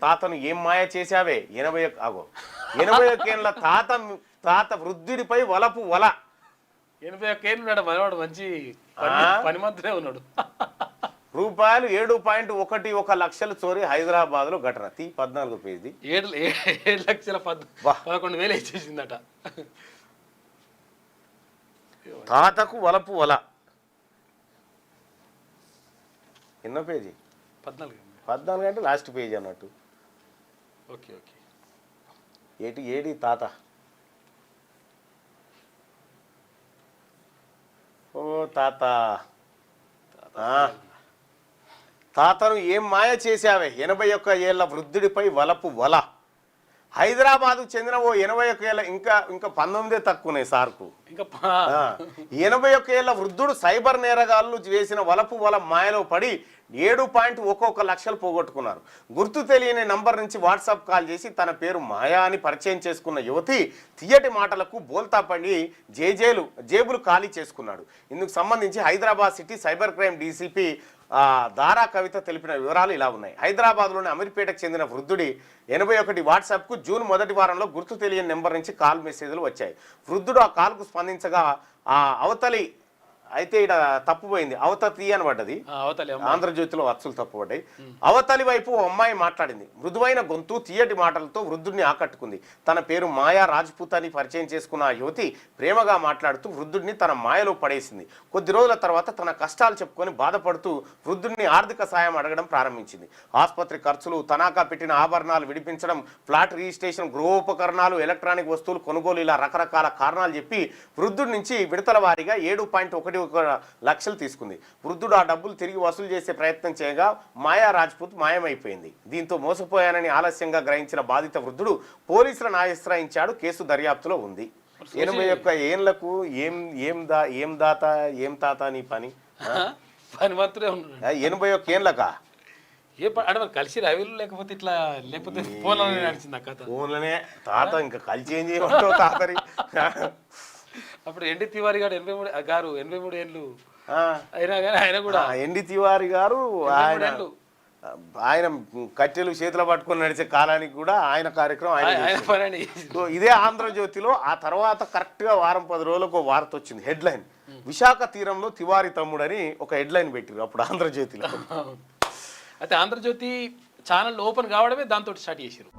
తాతను ఏం మాయ చేశావే 81 ఏళ్ళ తాత వృద్ధుడిపై వలపు వల. 81 ఏళ్ళు ఉన్నాడు మనవాడు, మంచి పని మంత్రే ఉన్నాడు. రూపాయలు 7.11 లక్షలు చోరీ హైదరాబాద్ లో ఘటన. 14 పేజీ. 7,11,000 ఇచ్చేసిందట. తాతకు వలపు వల. ఎన్నో పేజీ? 14 అంటే లాస్ట్ పేజీ అన్నట్టు. Okay okay. ఏడి తాత? ఓ తాత, తాతను ఏం మాయ చేశావే 81 ఏళ్ల వృద్ధుడిపై వలపు వల. హైదరాబాద్ చెందిన ఓ 81 ఏళ్ళ ఇంకా 19 తక్కువనే సార్కు. 81 ఏళ్ల వృద్ధుడు సైబర్ నేరగాళ్లు వేసిన వలపు వల మాయలో పడి 7.11 లక్షలు పోగొట్టుకున్నారు. గుర్తు తెలియని నంబర్ నుంచి వాట్సాప్ కాల్ చేసి తన పేరు మాయా అని పరిచయం చేసుకున్న యువతి తీయటి మాటలకు బోల్తా పడి జేబులు ఖాళీ చేసుకున్నాడు. ఇందుకు సంబంధించి Hyderabad city cyber crime DCP దారా కవిత తెలిపిన వివరాలు ఇలా ఉన్నాయి. హైదరాబాద్లోని అమీర్పేటకు చెందిన వృద్ధుడి 81 వాట్సాప్కు జూన్ మొదటి వారంలో గుర్తు తెలియని నెంబర్ నుంచి కాల్ మెసేజ్లు వచ్చాయి. వృద్ధుడు ఆ కాల్కు స్పందించగా అవతలి అయితే ఇక్కడ తప్పుపోయింది, అవతతి అని పడ్డది. ఆంధ్రజ్యోతిలో అచ్చులు తప్పుపడ్డాయి. అవతలి వైపు ఓ అమ్మాయి మాట్లాడింది. మృదువైన గొంతు తీయటి మాటలతో వృద్ధుడిని ఆకట్టుకుంది. తన పేరు మాయా రాజ్పూత్ అని పరిచయం చేసుకున్న ఆ యువతి ప్రేమగా మాట్లాడుతూ వృద్ధుడిని తన మాయలో పడేసింది. కొద్ది రోజుల తర్వాత తన కష్టాలు చెప్పుకొని బాధపడుతూ వృద్ధుడిని ఆర్థిక సాయం అడగడం ప్రారంభించింది. ఆసుపత్రి ఖర్చులు, తనాఖా పెట్టిన ఆభరణాలు విడిపించడం, ఫ్లాట్ రిజిస్ట్రేషన్, గృహోపకరణాలు, ఎలక్ట్రానిక్ వస్తువులు కొనుగోలు, ఇలా రకరకాల కారణాలు చెప్పి వృద్ధుడి నుంచి విడతల వారీగా 7.11 లక్షలు తీసుకుంది. వృద్ధుడు ఆ డబ్బులు తిరిగి వసూలు చేసే ప్రయత్నం చేయగా మాయా రాజ్పూత్ మాయమైపోయింది. దీంతో మోసపోయానని ఆలస్యంగా గ్రహించిన బాధిత వృద్ధుడు పోలీసులను ఆశ్రయించాడు. కేసు దర్యాప్తులో ఉంది. 81 ఏళ్లకు ఏం తాత నీ పని మాత్రమే ఉన్నాడు. 81 ఏళ్ళకా కలిసి రవిలు లేకపోతే ఇట్లా లేకపోతే ఫోన్లోనే నడిచింది ఆ కథ. ఫోన్లోనే తాత ఇంకా కలిసి ఏం చేయమంటావు తాతరి. అప్పుడు ఎన్టీ తివారి గారు 83 ఏళ్ళు అయినా కానీ ఆయన కూడా ఎన్టీ తివారి గారు ఆయన కట్టెలు చేతిలో పట్టుకొని నడిచే కాలానికి కూడా ఆయన కార్యక్రమం ఆయన. ఇదే ఆంధ్రజ్యోతిలో ఆ తర్వాత కరెక్ట్గా వారం 10 రోజులకు వార్త వచ్చింది. హెడ్లైన్, విశాఖ తీరంలో తివారి తమ్ముడని ఒక హెడ్లైన్ పెట్టారు అప్పుడు ఆంధ్రజ్యోతిలో. అయితే ఆంధ్రజ్యోతి ఛానల్ ఓపెన్ కావడమే దాంతో స్టార్ట్ చేశారు.